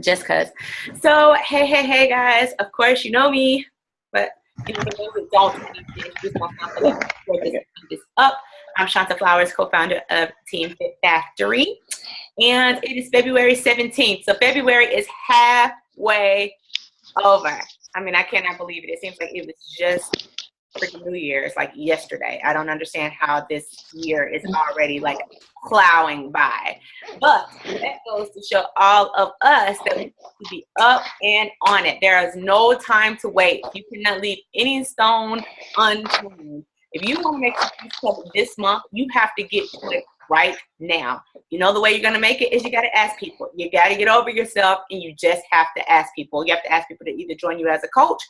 just cause. So hey guys, of course you know me, but for those who don't, I need to introduce myself a little before this up. I'm Shanta Flowers, co-founder of Team Fit Factory, and it is February 17th. So February is halfway over. I mean, I cannot believe it. It seems like it was just freaking New Year's, like yesterday. I don't understand how this year is already like plowing by. But that goes to show all of us that we need to be up and on it. There is no time to wait. You cannot leave any stone unturned. If you want to make something this month, you have to get to it right now. You know the way you're going to make it is you got to ask people. You got to get over yourself, and you just have to ask people. You have to ask people to either join you as a coach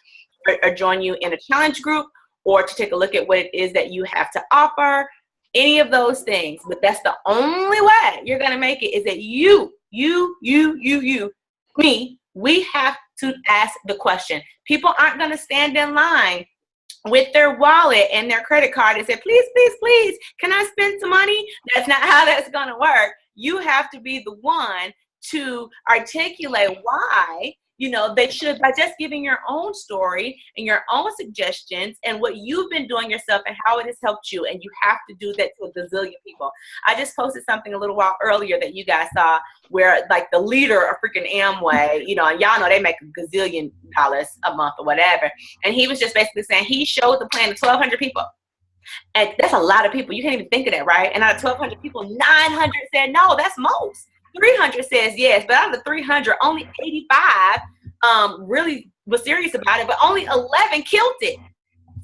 or join you in a challenge group, or to take a look at what it is that you have to offer, any of those things. But that's the only way you're going to make it, is that me, we have to ask the question. People aren't going to stand in line with their wallet and their credit card and say, please, please, please, can I spend some money? That's not how that's going to work. You have to be the one to articulate why, they should, by just giving your own story and your own suggestions and what you've been doing yourself and how it has helped you. And you have to do that to a gazillion people. I just posted something a little while earlier that you guys saw where like the leader of freaking Amway, and y'all know they make a gazillion dollars a month or whatever. And he was just basically saying he showed the plan to 1,200 people. And that's a lot of people. You can't even think of that, right? And out of 1,200 people, 900 said no. That's most. 300 says yes, but out of the 300, only 85 really was serious about it, but only 11 killed it.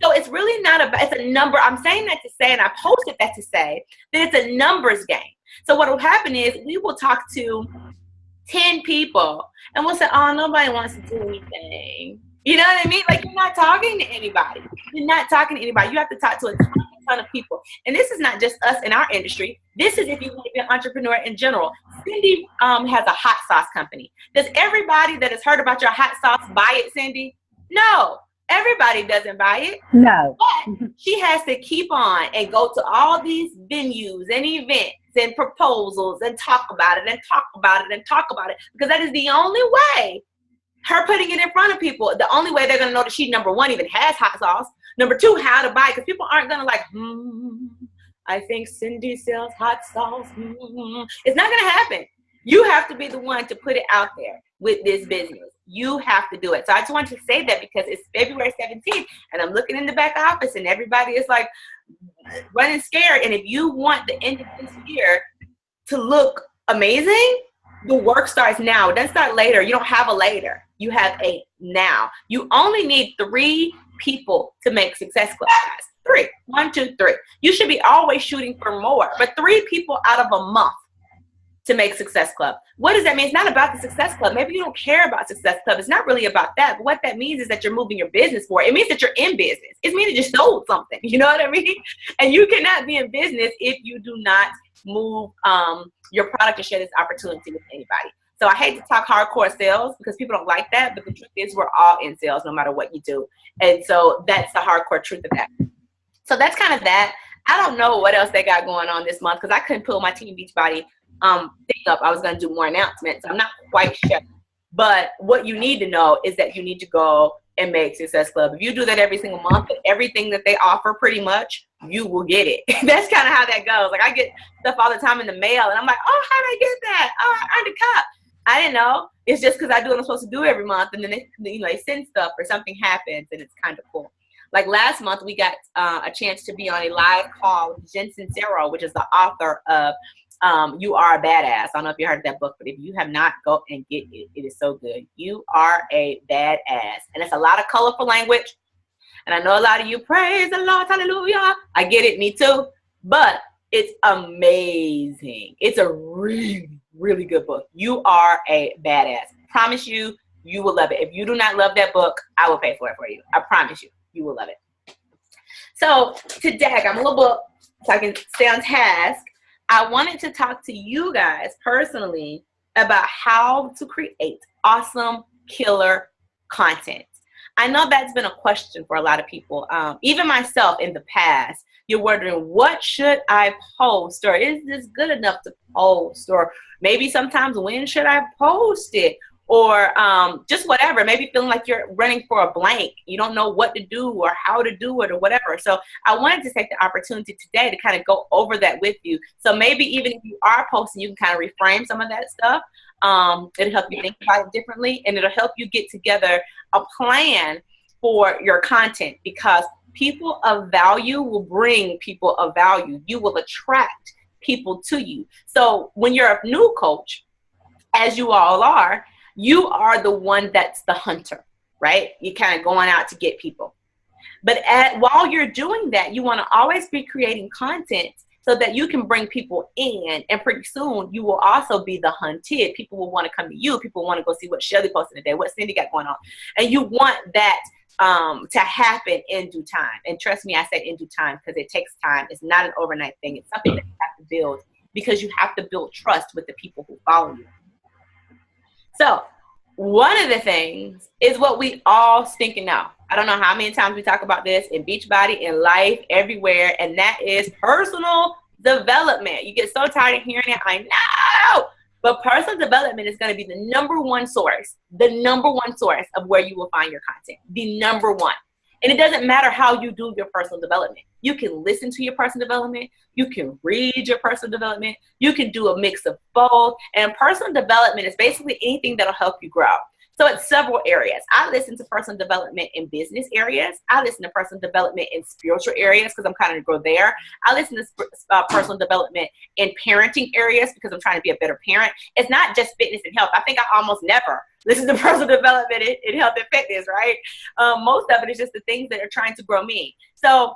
So it's really not about, it's a number. I'm saying that to say, and I posted that to say that it's a numbers game. So what will happen is we will talk to 10 people and we'll say, oh, nobody wants to do anything. You know what I mean? Like, you're not talking to anybody. You're not talking to anybody. You have to talk to a ton of people. And this is not just us in our industry. This is if you want to be an entrepreneur in general. Cindy has a hot sauce company. Does everybody that has heard about your hot sauce buy it, Cindy? No. Everybody doesn't buy it. No. But she has to keep on and go to all these venues and events and proposals and talk about it and talk about it and talk about it, because that is the only way. Her putting it in front of people, the only way they're going to know that she, number one, even has hot sauce. Number two, how to buy it, because people aren't going to like, I think Cindy sells hot sauce. It's not going to happen. You have to be the one to put it out there with this business. You have to do it. So I just wanted to say that because it's February 17th, and I'm looking in the back office, and everybody is like running scared. And if you want the end of this year to look amazing, the work starts now. It doesn't start later. You don't have a later. You have a now. You only need 3 people to make Success Club, guys. 3. 1, 2, 3. You should be always shooting for more, but 3 people out of a month to make Success Club. What does that mean? It's not about the Success Club. Maybe you don't care about Success Club. It's not really about that. But what that means is that you're moving your business forward. It means that you're in business. It means that you sold something. You know what I mean? And you cannot be in business if you do not move your product and share this opportunity with anybody. So I hate to talk hardcore sales because people don't like that, but the truth is we're all in sales no matter what you do. And so that's the hardcore truth of that. So that's kind of that. I don't know what else they got going on this month because I couldn't pull my Team Beachbody thing up. I was going to do more announcements. I'm not quite sure. But what you need to know is that you need to go and make Success Club. If you do that every single month, and everything that they offer pretty much, you will get it. That's kind of how that goes. Like I get stuff all the time in the mail and I'm like, oh, how did I get that? Oh, I earned a cup. I didn't know. It's just because I do what I'm supposed to do every month, and then they send stuff or something happens, and it's kind of cool. Like last month, we got a chance to be on a live call with Jen Sincero, which is the author of You Are a Badass. I don't know if you heard of that book, but if you have not, go and get it. It is so good. You are a badass, and it's a lot of colorful language. And I know a lot of you praise the Lord, hallelujah. I get it, me too. But it's amazing. It's a really, really good book. You Are a Badass. Promise you, you will love it. If you do not love that book, I will pay for it for you. I promise you, you will love it. So today, I got my little book so I can stay on task. I wanted to talk to you guys personally about how to create awesome, killer content. I know that's been a question for a lot of people, even myself in the past. You're wondering, what should I post? Or is this good enough to post? Or maybe sometimes, when should I post it? or just whatever. Maybe feeling like you're running for a blank. You don't know what to do or how to do it or whatever. So I wanted to take the opportunity today to kind of go over that with you. So maybe even if you are posting, you can kind of reframe some of that stuff. It'll help you think about it differently, and it'll help you get together a plan for your content, because people of value will bring people of value. You will attract people to you. So when you're a new coach, as you all are, you are the one that's the hunter, right? You're kind of going out to get people. But while you're doing that, you want to always be creating content so that you can bring people in. And pretty soon, you will also be the hunted. People will want to come to you. People want to go see what Shelly posted today, what Cindy got going on. And you want that to happen in due time. And trust me, I said in due time because it takes time. It's not an overnight thing. It's something that you have to build, because you have to build trust with the people who follow you. So one of the things is what we all stinking know. I don't know how many times we talk about this in Beachbody, in life, everywhere, and that is personal development. You get so tired of hearing it, I know. But personal development is going to be the number one source of where you will find your content, the number one. And it doesn't matter how you do your personal development. You can listen to your personal development. You can read your personal development. You can do a mix of both. And personal development is basically anything that'll help you grow. So it's several areas. I listen to personal development in business areas. I listen to personal development in spiritual areas because I'm kind of go there. I listen to personal development in parenting areas because I'm trying to be a better parent. It's not just fitness and health. I think I almost never listen to personal development in health and fitness, right? Most of it is just the things that are trying to grow me. So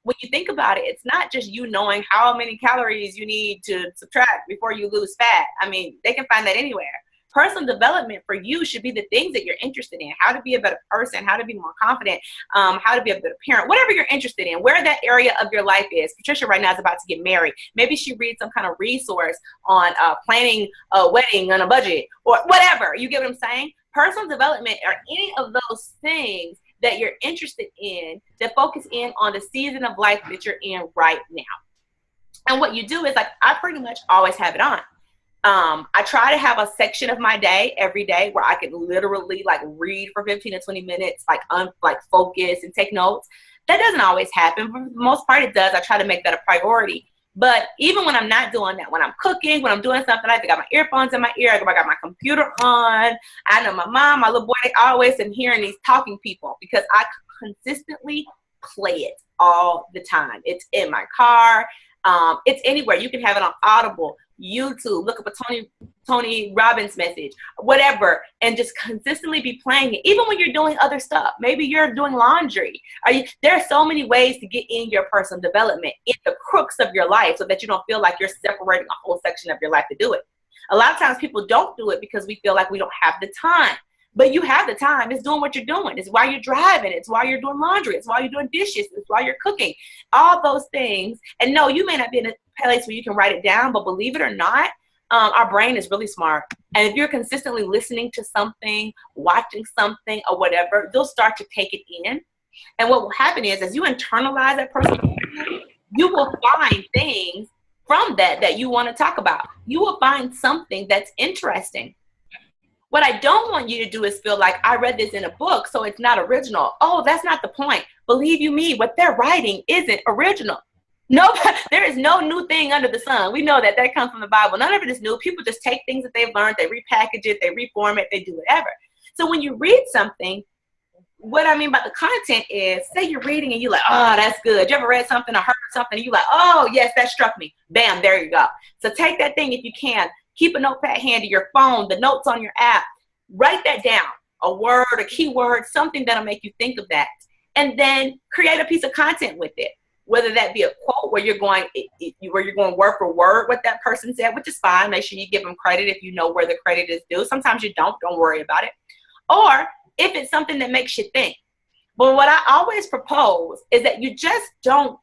when you think about it, it's not just you knowing how many calories you need to subtract before you lose fat. I mean, they can find that anywhere. Personal development for you should be the things that you're interested in, how to be a better person, how to be more confident, how to be a better parent, whatever you're interested in, where that area of your life is. Patricia right now is about to get married. Maybe she reads some kind of resource on planning a wedding on a budget or whatever. You get what I'm saying? Personal development are any of those things that you're interested in that focus in on the season of life that you're in right now. And what you do is, like, I pretty much always have it on. I try to have a section of my day every day where I can literally like read for 15 to 20 minutes, like focus and take notes. That doesn't always happen. For the most part, it does. I try to make that a priority. But even when I'm not doing that, when I'm cooking, when I'm doing something, I got my earphones in my ear, I got my computer on. I know my mom, my little boy, they always am hearing these talking people because I consistently play it all the time. It's in my car. It's anywhere. You can have it on Audible, YouTube, look up a Tony Robbins message, whatever, and just consistently be playing it. Even when you're doing other stuff, maybe you're doing laundry. There are so many ways to get in your personal development in the crooks of your life so that you don't feel like you're separating a whole section of your life to do it. A lot of times people don't do it because we feel like we don't have the time. But you have the time. It's doing what you're doing. It's while you're driving. It's while you're doing laundry. It's while you're doing dishes. It's while you're cooking. All those things. And no, you may not be in a place where you can write it down, but believe it or not, our brain is really smart. And if you're consistently listening to something, watching something, or whatever, they'll start to take it in. And what will happen is, as you internalize that person, you will find things from that you want to talk about. You will find something that's interesting. What I don't want you to do is feel like I read this in a book, so it's not original. Oh, that's not the point. Believe you me, what they're writing isn't original. No, there is no new thing under the sun. We know that comes from the Bible. None of it is new. People just take things that they've learned, they repackage it, they reform it, they do whatever. So when you read something, what I mean by the content is, say you're reading and you're like, oh, that's good. You ever read something or heard something and you're like, oh, yes, that struck me. Bam, there you go. So take that thing if you can. Keep a notepad handy, your phone, the notes on your app. Write that down, a word, a keyword, something that'll make you think of that. And then create a piece of content with it. Whether that be a quote where you're going word for word what that person said, which is fine. Make sure you give them credit if you know where the credit is due. Sometimes you don't worry about it. Or if it's something that makes you think. But what I always propose is that you just don't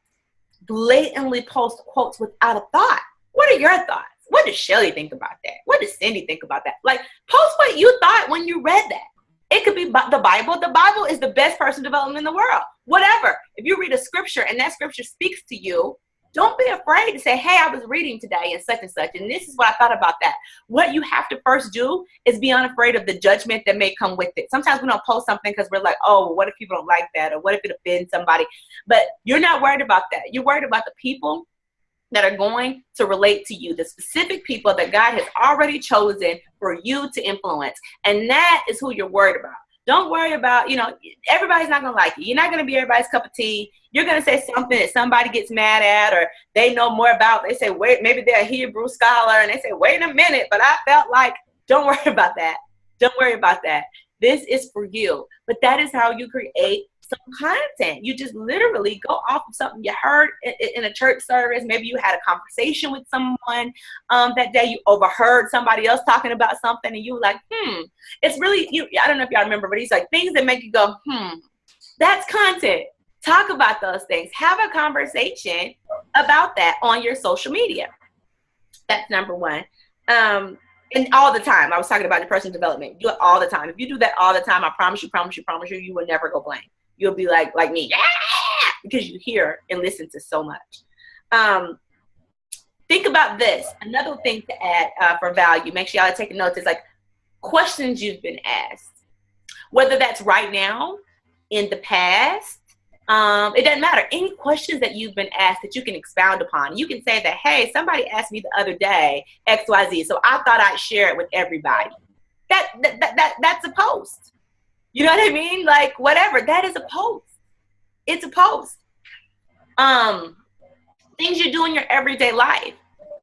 blatantly post quotes without a thought. What are your thoughts? What does Shelly think about that? What does Cindy think about that? Like, post what you thought when you read that. It could be the Bible. The Bible is the best personal development in the world. Whatever. If you read a scripture and that scripture speaks to you, Don't be afraid to say, hey, I was reading today and such, and this is what I thought about that. What you have to first do is be unafraid of the judgment that may come with it. Sometimes we don't post something because we're like, oh, well, what if people don't like that? Or what if it offends somebody? But you're not worried about that. You're worried about the people that are going to relate to you, the specific people that God has already chosen for you to influence. And that is who you're worried about. Don't worry about, everybody's not going to like you. You're not going to be everybody's cup of tea. You're going to say something that somebody gets mad at, or they know more about. They say, wait, maybe they're a Hebrew scholar, and they say, wait a minute, but I felt like, don't worry about that. Don't worry about that. This is for you. But that is how you create some content. You just literally go off of something you heard in a church service. Maybe you had a conversation with someone that day. You overheard somebody else talking about something, and you were like, it's really, I don't know if y'all remember, but he's like, things that make you go, that's content. Talk about those things. Have a conversation about that on your social media. That's number one. And all the time. I was talking about your personal development. Do it all the time. If you do that all the time, I promise you, you will never go blank. You'll be like me, because you hear and listen to so much. Think about this. Another thing to add for value, make sure y'all are taking notes, is like questions you've been asked. Whether that's right now, in the past, it doesn't matter. Any questions that you've been asked that you can expound upon. You can say that, hey, somebody asked me the other day, XYZ, so I thought I'd share it with everybody. That's a post. You know what I mean? Like, whatever. That is a post. It's a post. Things you do in your everyday life.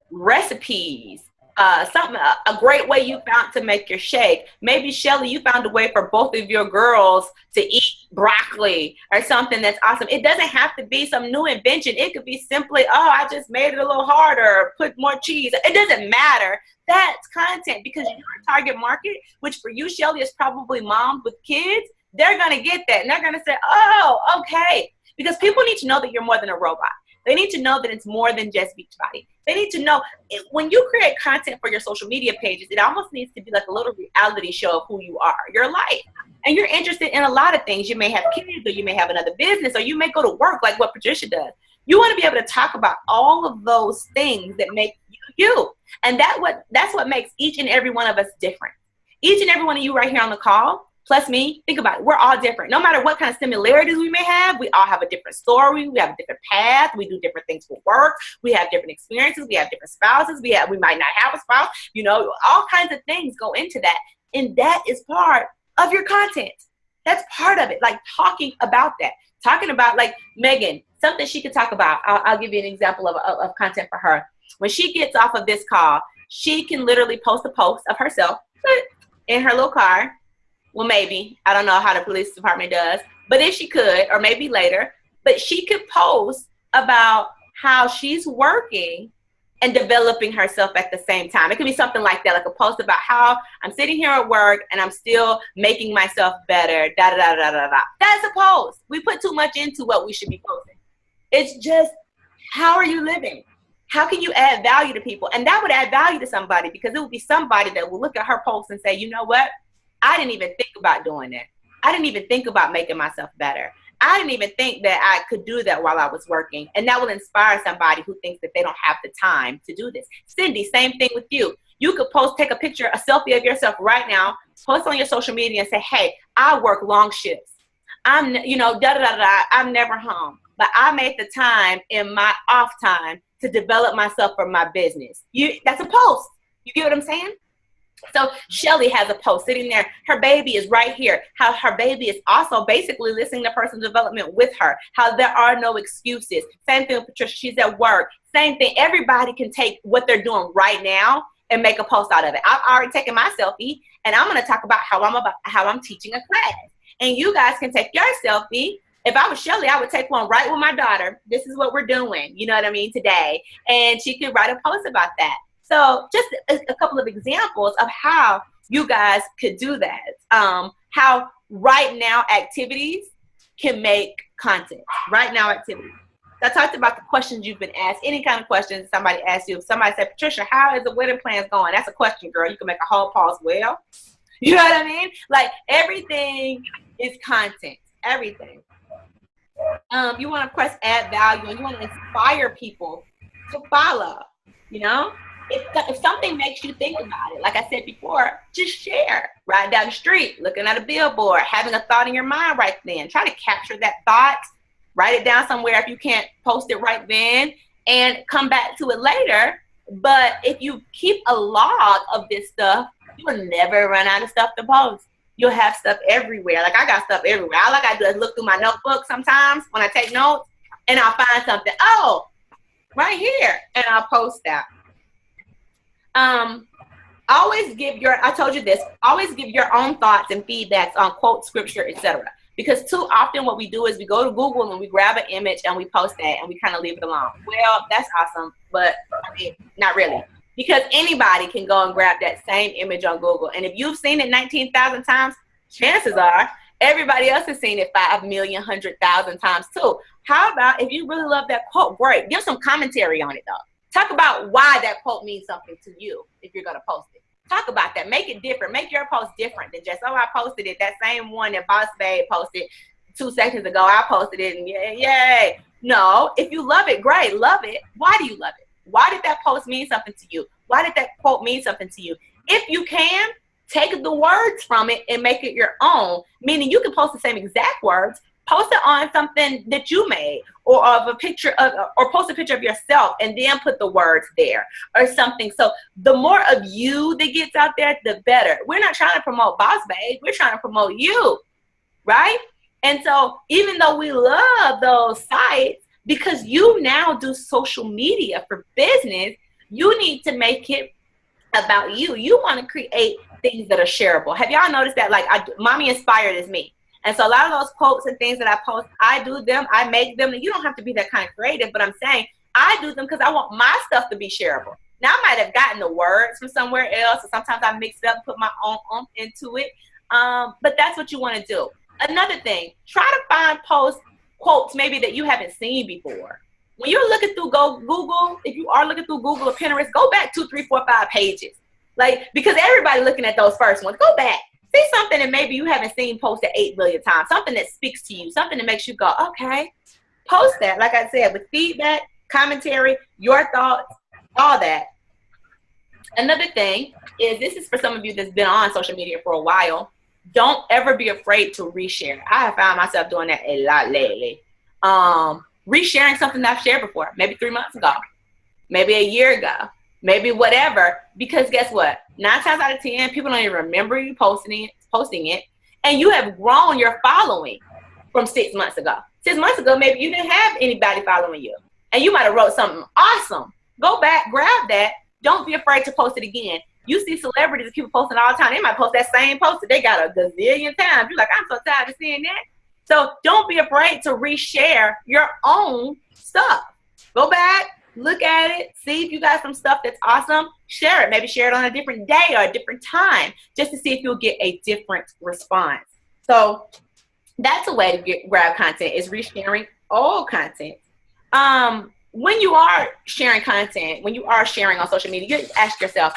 Recipes. A great way you found to make your shake. Maybe, Shelly, you found a way for both of your girls to eat broccoli or something that's awesome. It doesn't have to be some new invention. It could be simply, I just made it a little harder, put more cheese. It doesn't matter. That's content, because your target market, which for you, Shelly, is probably moms with kids, they're going to get that. And they're going to say, oh, okay. Because people need to know that you're more than a robot. They need to know that it's more than just Beachbody. They need to know when you create content for your social media pages, it almost needs to be like a little reality show of who you are, your life. And you're interested in a lot of things. You may have kids, or you may have another business, or you may go to work like what Patricia does. You want to be able to talk about all of those things that make you. And that's what makes each and every one of us different. Each and every one of you right here on the call, plus me, think about it. We're all different. No matter what kind of similarities we may have, we all have a different story. We have a different path. We do different things for work. We have different experiences. We have different spouses. We might not have a spouse. All kinds of things go into that. And that is part of your content. That's part of it. Like talking about that. Talking about, like Megan, something she could talk about. I'll give you an example of content for her. When she gets off of this call, she can literally post a post of herself in her little car. Well, maybe. I don't know how the police department does. But if she could, or maybe later, but she could post about how she's working and developing herself at the same time. It could be something like that, like a post about how I'm sitting here at work and I'm still making myself better, da-da-da-da-da-da. That's a post. We put too much into what we should be posting. It's just, how are you living? How can you add value to people? And that would add value to somebody, because it would be somebody that will look at her post and say, you know what? I didn't even think about doing that. I didn't even think about making myself better. I didn't even think that I could do that while I was working. And that will inspire somebody who thinks that they don't have the time to do this. Cindy, same thing with you. You could take a picture, a selfie of yourself right now, post on your social media and say, hey, I work long shifts. I'm never home. But I made the time in my off time to develop myself for my business. That's a post. You get what I'm saying? So Shelly has a post sitting there. Her baby is right here. How her baby is also basically listening to personal development with her. How there are no excuses. Same thing with Patricia. She's at work. Same thing. Everybody can take what they're doing right now and make a post out of it. I've already taken my selfie, and I'm going to talk about how I'm teaching a class. And you guys can take your selfie. If I was Shelly, I would take one right with my daughter. This is what we're doing. You know what I mean? Today. And she could write a post about that. So just a couple of examples of how you guys could do that. How right now activities can make content. Right now activities. I talked about the questions you've been asked. Any kind of questions somebody asks you. If somebody said, Patricia, how is the wedding plans going? That's a question, girl. You can make a whole pause. Well, you know what I mean? Like, everything is content. Everything. You want to, of course, add value, and you want to inspire people to follow. You know, if something makes you think about it, like I said before, just share. Riding down the street, looking at a billboard, having a thought in your mind right then. Try to capture that thought, write it down somewhere if you can't post it right then, and come back to it later. But if you keep a log of this stuff, you'll never run out of stuff to post. You'll have stuff everywhere. Like I got stuff everywhere. All I gotta do is look through my notebook sometimes when I take notes, and I'll find something. Oh, right here, and I'll post that. Always give your, I told you this, always give your own thoughts and feedbacks on quote, scripture, etc. Because too often what we do is we go to Google and we grab an image and we post that and we kind of leave it alone. Well, that's awesome, but I mean, not really. Because anybody can go and grab that same image on Google. And if you've seen it 19,000 times, chances are everybody else has seen it 5 million, 100,000 times too. How about if you really love that quote, great, give some commentary on it though. Talk about why that quote means something to you if you're going to post it. Talk about that. Make it different. Make your post different than just, oh, I posted it. That same one that Boss Babe posted 2 seconds ago, I posted it and yay. No, if you love it, great. Love it. Why do you love it? Why did that post mean something to you? Why did that quote mean something to you? If you can, take the words from it and make it your own, meaning you can post the same exact words, post it on something that you made, or of a picture of, or post a picture of yourself and then put the words there or something. So the more of you that gets out there, the better. We're not trying to promote Boss Babe. We're trying to promote you, right? And so even though we love those sites, because you now do social media for business, you need to make it about you. You want to create things that are shareable. Have y'all noticed that? Like, Mommy Inspired is me. And so a lot of those quotes and things that I post, I do them, I make them. You don't have to be that kind of creative, but I'm saying I do them because I want my stuff to be shareable. Now, I might have gotten the words from somewhere else, or sometimes I mix it up and put my own into it. But that's what you want to do. Another thing, try to find posts, quotes maybe that you haven't seen before. When you're looking through Google, if you are looking through Google or Pinterest, go back 2, 3, 4, 5 pages. Like, because everybody looking at those first ones, go back. See something that maybe you haven't seen posted 8 million times, something that speaks to you, something that makes you go, okay, post that. Like I said, with feedback, commentary, your thoughts, all that. Another thing is, this is for some of you that's been on social media for a while, don't ever be afraid to reshare. I have found myself doing that a lot lately. Resharing something that I've shared before, maybe 3 months ago, maybe a year ago, maybe whatever, because guess what? 9 times out of 10, people don't even remember you posting it, and you have grown your following from 6 months ago. 6 months ago, maybe you didn't have anybody following you, and you might have wrote something awesome. Go back, grab that. Don't be afraid to post it again. You see celebrities and people posting all the time. They might post that same post that they got a gazillion times. You're like, I'm so tired of seeing that. So don't be afraid to reshare your own stuff. Go back, look at it, see if you got some stuff that's awesome, share it. Maybe share it on a different day or a different time, just to see if you'll get a different response. So that's a way to grab content, is resharing old content. When you are sharing content, when you are sharing on social media, you ask yourself,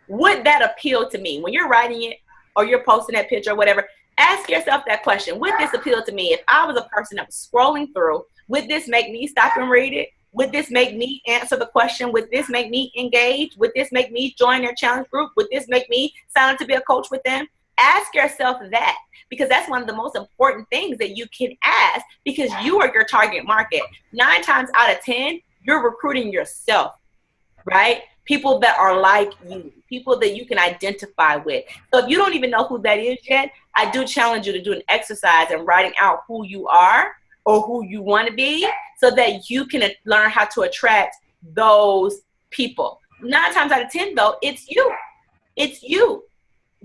would that appeal to me? When you're writing it or you're posting that picture or whatever, ask yourself that question. Would this appeal to me? If I was a person that was scrolling through, would this make me stop and read it? Would this make me answer the question? Would this make me engage? Would this make me join their challenge group? Would this make me sign up to be a coach with them? Ask yourself that, because that's one of the most important things that you can ask, because you are your target market. 9 times out of 10, you're recruiting yourself, right? People that are like you, people that you can identify with. So if you don't even know who that is yet, I do challenge you to do an exercise in writing out who you are or who you want to be, so that you can learn how to attract those people. 9 times out of 10, though, it's you. It's you.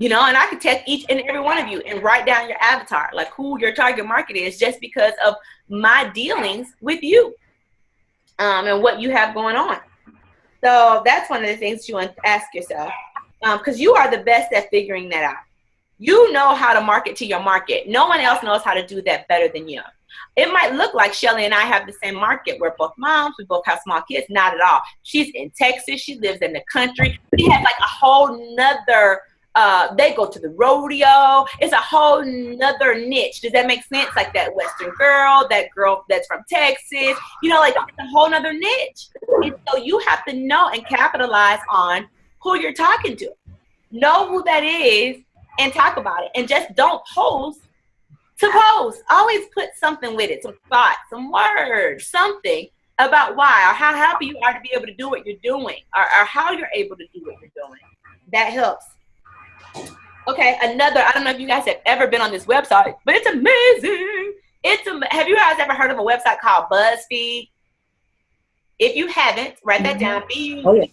You know, and I could take each and every one of you and write down your avatar, like who your target market is, just because of my dealings with you and what you have going on. So that's one of the things you want to ask yourself, because you are the best at figuring that out. You know how to market to your market. No one else knows how to do that better than you. It might look like Shelly and I have the same market. We're both moms. We both have small kids. Not at all. She's in Texas. She lives in the country. She has like a whole nother They go to the rodeo. It's a whole nother niche. Does that make sense? Like that Western girl, that girl that's from Texas, you know, like it's a whole nother niche. And so you have to know and capitalize on who you're talking to. Know who that is and talk about it. And just don't post to post. Always put something with it, some thought, some words, something about why or how happy you are to be able to do what you're doing, or how you're able to do what you're doing. That helps. Okay, another, I don't know if you guys have ever been on this website, but it's amazing. Have you guys ever heard of a website called BuzzFeed? If you haven't, write that down. BuzzFeed.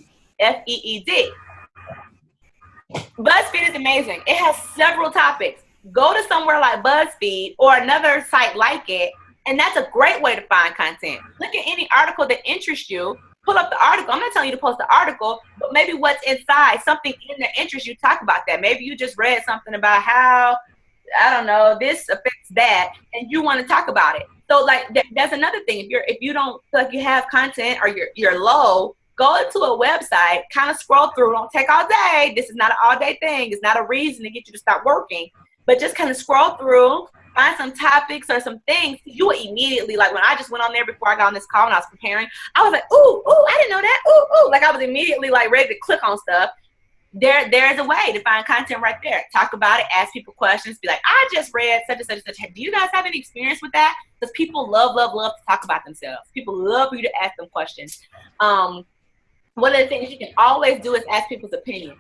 BuzzFeed is amazing. It has several topics. Go to somewhere like BuzzFeed or another site like it, and that's a great way to find content. Look at any article that interests you. Pull up the article. I'm not telling you to post the article, but maybe what's inside, something in their interest, you talk about that. Maybe you just read something about how, I don't know, this affects that, and you want to talk about it. So like that's another thing. If you don't feel like you have content or you're low, go to a website, kind of scroll through. Don't take all day. This is not an all day thing. It's not a reason to get you to stop working, but just kind of scroll through, find some topics or some things. You will immediately, like when I just went on there before I got on this call and I was preparing, I was like, ooh, I didn't know that. Ooh. Like I was immediately like ready to click on stuff. There's a way to find content right there. Talk about it, ask people questions, be like, I just read such and such and such. Do you guys have any experience with that? Because people love to talk about themselves. People love for you to ask them questions. One of the things you can always do is ask people's opinion.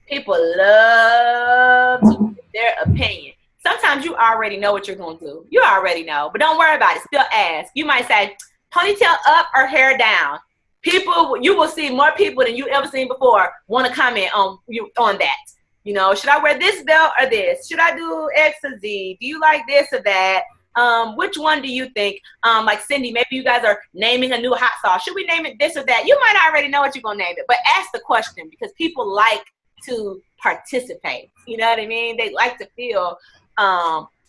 People love to give their opinion. Sometimes you already know what you're going to do. You already know, but don't worry about it. Still ask. You might say, ponytail up or hair down. People, you will see more people than you ever seen before want to comment on that. You know, should I wear this belt or this? Should I do X or Z? Do you like this or that? Which one do you think? Like Cindy, maybe you guys are naming a new hot sauce. Should we name it this or that? You might already know what you're going to name it, but ask the question because people like to participate. You know what I mean? They like to feel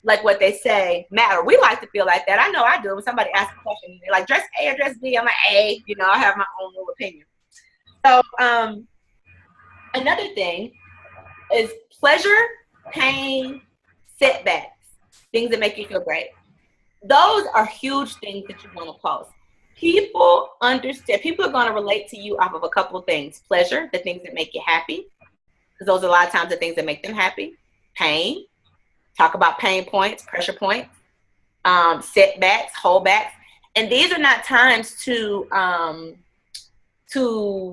like what they say matter. We like to feel like that. I know I do. When somebody asks a question, they're like, dress A or dress B? I'm like, A. You know, I have my own little opinion. So another thing is pleasure, pain, setbacks, things that make you feel great. Those are huge things that you want to post. People understand. People are going to relate to you off of a couple of things. Pleasure, the things that make you happy, because those are a lot of times the things that make them happy. Pain. Talk about pain points, pressure points, setbacks, holdbacks. And these are not times to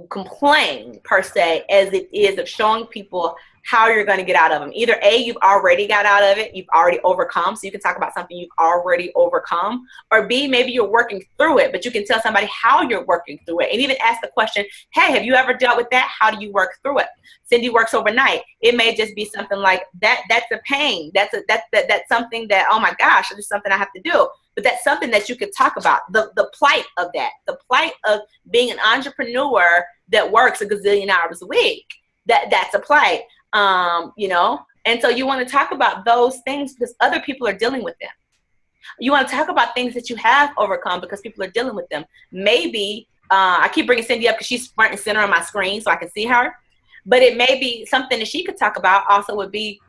complain per se, as it is of showing people how you're going to get out of them. Either A, you've already got out of it, you've already overcome, so you can talk about something you've already overcome, or B, maybe you're working through it, but you can tell somebody how you're working through it, and even ask the question, hey, have you ever dealt with that? How do you work through it? Cindy works overnight. It may just be something like that. That's a pain. That's something that, oh my gosh, it's something I have to do. But that's something that you could talk about. The plight of that, the plight of being an entrepreneur that works a gazillion hours a week. That's a plight. You know, and so you want to talk about those things because other people are dealing with them. You want to talk about things that you have overcome because people are dealing with them. Maybe, I keep bringing Cindy up because she's front and center on my screen so I can see her, but it may be something that she could talk about also would be,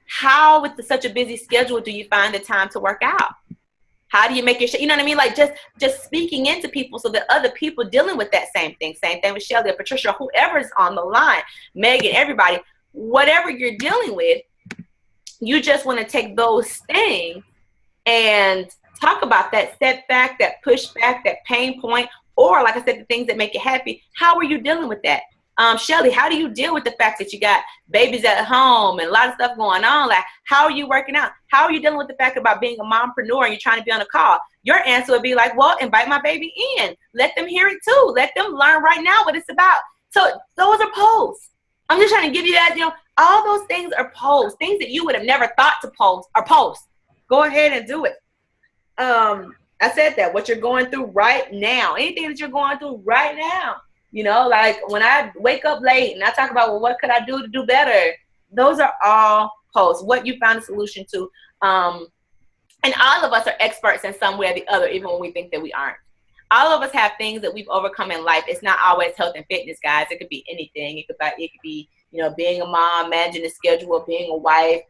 how with such a busy schedule do you find the time to work out? How do you make your, you know what I mean? Like just speaking into people so that other people dealing with that same thing with Shelly or Patricia, whoever's on the line, Megan, everybody, whatever you're dealing with, you just want to take those things and talk about that setback, that pushback, that pain point, or like I said, the things that make you happy. How are you dealing with that? Shelly, how do you deal with the fact that you got babies at home and a lot of stuff going on? Like, how are you working out? How are you dealing with the fact about being a mompreneur and you're trying to be on a call? Your answer would be like, well, invite my baby in. Let them hear it too. Let them learn right now what it's about. So those are posts. I'm just trying to give you that, you know, all those things are posts. Things that you would have never thought to post are posts. Go ahead and do it. I said that, what you're going through right now, anything that you're going through right now. You know, like when I wake up late and I talk about, well, what could I do to do better? Those are all posts, what you found a solution to. And all of us are experts in some way or the other, even when we think that we aren't. All of us have things that we've overcome in life. It's not always health and fitness, guys. It could be anything. It could be you know, being a mom, managing the schedule of being a wife,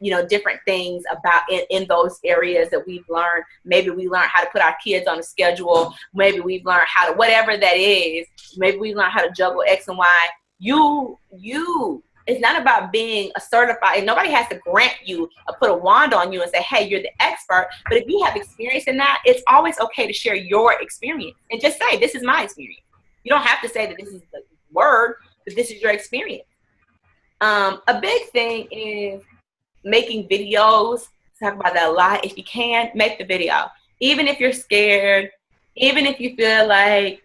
you know, different things about in those areas that we've learned. Maybe we learned how to put our kids on a schedule. Maybe we've learned how to, whatever that is, maybe we learned how to juggle X and Y. It's not about being a certified, and nobody has to grant you or put a wand on you and say, hey, you're the expert. But if you have experience in that, it's always okay to share your experience and just say, this is my experience. You don't have to say that this is the word, but this is your experience. A big thing is making videos. Talk about that a lot. If you can, make the video. Even if you're scared, even if you feel like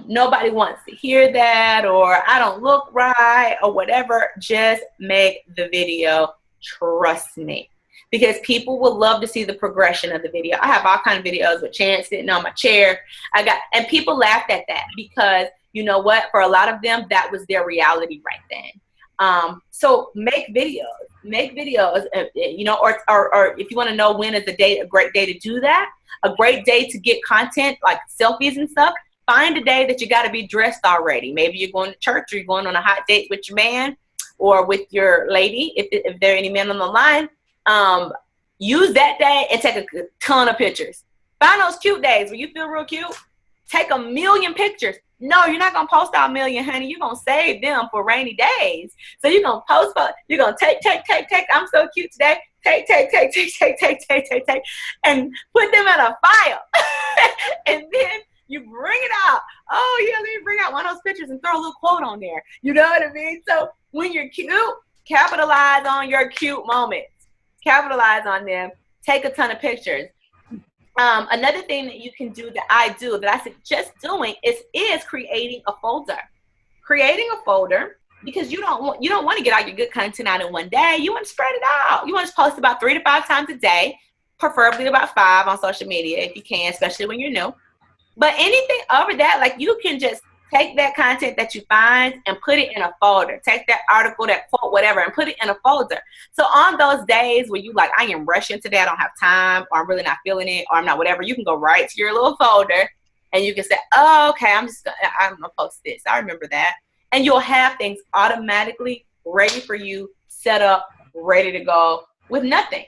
nobody wants to hear that, or I don't look right, or whatever, just make the video. Trust me. Because people will love to see the progression of the video. I have all kinds of videos with Chance sitting on my chair. And people laughed at that because, you know what, for a lot of them, that was their reality right then. So make videos, you know, or if you want to know when is a great day to do that, a great day to get content like selfies and stuff. Find a day that you got to be dressed already. Maybe you're going to church, or you're going on a hot date with your man or with your lady, if there are any men on the line. Use that day and take a ton of pictures. Find those cute days where you feel real cute. Take a million pictures. No, you're not going to post out a million, honey. You're going to save them for rainy days. So you're going to post, you're going to take. I'm so cute today. Take, and put them in a file. And then you bring it out. Oh, yeah, let me bring out one of those pictures and throw a little quote on there. You know what I mean? So when you're cute, capitalize on your cute moments. Capitalize on them. Take a ton of pictures. Another thing that you can do that I suggest doing is creating a folder. Creating a folder, because you don't want to get all your good content out in one day. You want to spread it out. You want to post about 3 to 5 times a day, preferably about 5 on social media if you can, especially when you're new. But anything over that, like, you can just take that content that you find and put it in a folder. Take that article, that quote, whatever, and put it in a folder. So on those days where you like, I am rushing today, I don't have time, or I'm really not feeling it, or I'm not whatever, you can go right to your little folder and you can say, oh, okay, I'm gonna post this. I remember that. And you'll have things automatically ready for you, set up, ready to go with nothing.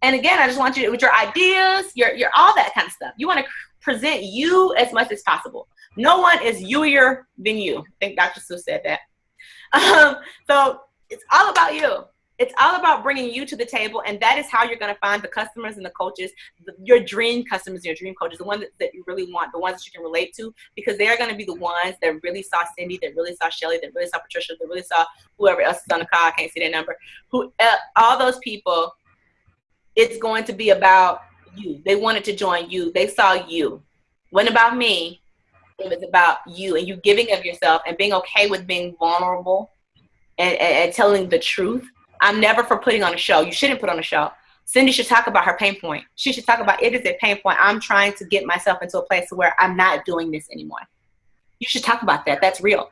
And again, I just want you to, with your ideas, your all that kind of stuff. You want to present you as much as possible. No one is youier than you. I think Dr. Seuss said that. So it's all about you. It's all about bringing you to the table, and that is how you're going to find the customers and the coaches, your dream customers, your dream coaches, the ones that you really want, the ones that you can relate to, because they're going to be the ones that really saw Cindy, that really saw Shelly, that really saw Patricia, that really saw whoever else is on the call. I can't see their number. All those people, it's going to be about you. They wanted to join you. They saw you. It wasn't about me. It was about you and you giving of yourself and being okay with being vulnerable and telling the truth. I'm never for putting on a show. You shouldn't put on a show. Cindy should talk about her pain point. She should talk about, it is a pain point. I'm trying to get myself into a place where I'm not doing this anymore. You should talk about that. That's real.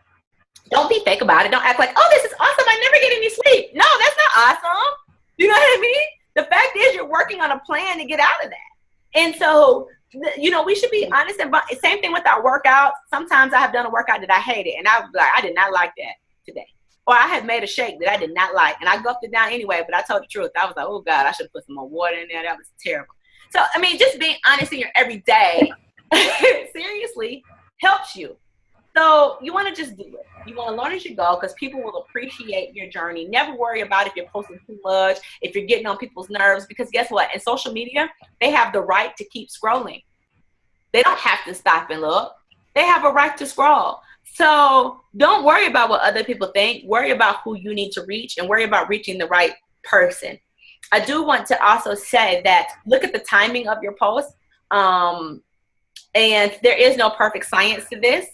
Don't be fake about it. Don't act like, oh, this is awesome, I never get any sleep. No, that's not awesome. You know what I mean? The fact is, you're working on a plan to get out of that. And so, you know, we should be honest. And same thing with our workouts. Sometimes I have done a workout that I hated, and I was like, I did not like that today. Or I had made a shake that I did not like, and I gulped it down anyway, but I told the truth. I was like, oh, God, I should have put some more water in there. That was terrible. So, I mean, just being honest in your everyday, seriously, helps you. So you want to just do it. You want to learn as you go, because people will appreciate your journey. Never worry about if you're posting too much, if you're getting on people's nerves, because guess what? In social media, they have the right to keep scrolling. They don't have to stop and look. They have a right to scroll. So don't worry about what other people think. Worry about who you need to reach and worry about reaching the right person. I do want to also say that look at the timing of your post. And there is no perfect science to this.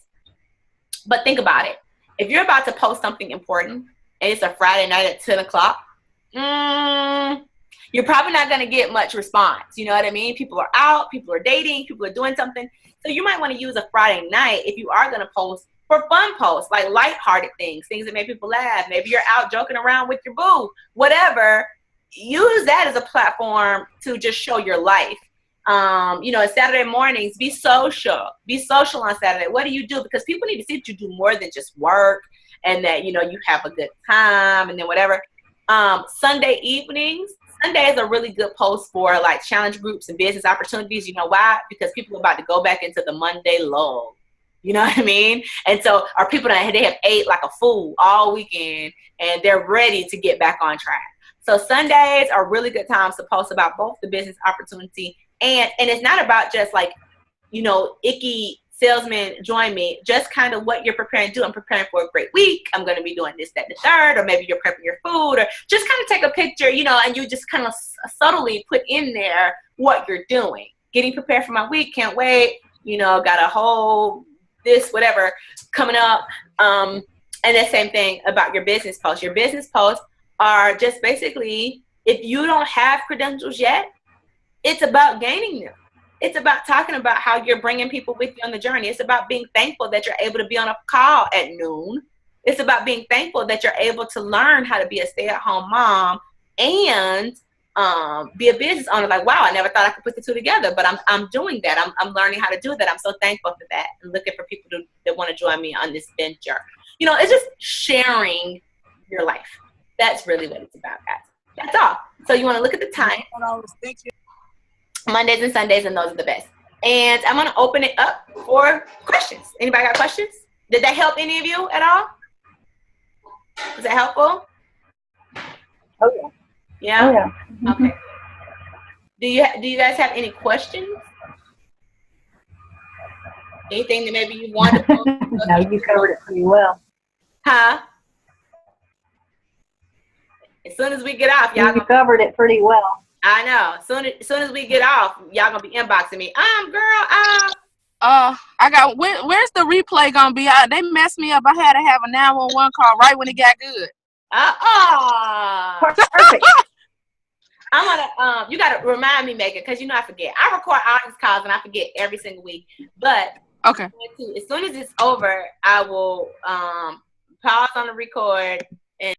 But think about it. If you're about to post something important and it's a Friday night at 10 o'clock, you're probably not going to get much response. You know what I mean? People are out, people are dating, people are doing something. So you might want to use a Friday night if you are going to post for fun posts, like lighthearted things that make people laugh. Maybe you're out joking around with your boo, whatever. Use that as a platform to just show your life. You know, Saturday mornings, be social on Saturday. What do you do? Because people need to see that you do more than just work and that, you know, you have a good time and then whatever. Sunday evenings, Sunday is a really good post for like challenge groups and business opportunities. You know why? Because people are about to go back into the Monday lull. You know what I mean? And so our people that they have ate like a fool all weekend and they're ready to get back on track. So Sundays are really good times to post about both the business opportunity and it's not about just like, you know, icky salesman join me, just kind of what you're preparing to do. I'm preparing for a great week. I'm going to be doing this, that, and the third, or maybe you're prepping your food, or just kind of take a picture, you know, and you just kind of subtly put in there what you're doing. Getting prepared for my week, can't wait, you know, got a whole this, whatever, coming up. And the same thing about your business posts. Your business posts are just basically, if you don't have credentials yet, it's about gaining them. It's about talking about how you're bringing people with you on the journey. It's about being thankful that you're able to be on a call at noon. It's about being thankful that you're able to learn how to be a stay-at-home mom and be a business owner. Like, wow, I never thought I could put the two together, but I'm doing that. I'm learning how to do that. I'm so thankful for that. I'm looking for people that want to join me on this venture. You know, it's just sharing your life. That's really what it's about, guys. That's all. So you want to look at the time. Mondays and Sundays, and those are the best. And I'm going to open it up for questions. Anybody got questions? Did that help any of you at all? Was that helpful? Oh, yeah. Yeah? Oh, yeah. Okay. Do you guys have any questions? Anything that maybe you want to No, you covered it pretty well. Huh? As soon as we get off, y'all covered it pretty well. I know. Soon as we get off, y'all gonna be inboxing me. Girl, I got. Where's the replay gonna be? They messed me up. I had to have a 911 call right when it got good. Perfect. I'm gonna. You gotta remind me, Megan, because you know I forget. I record all these calls and I forget every single week. But okay, as soon as it's over, I will pause on the record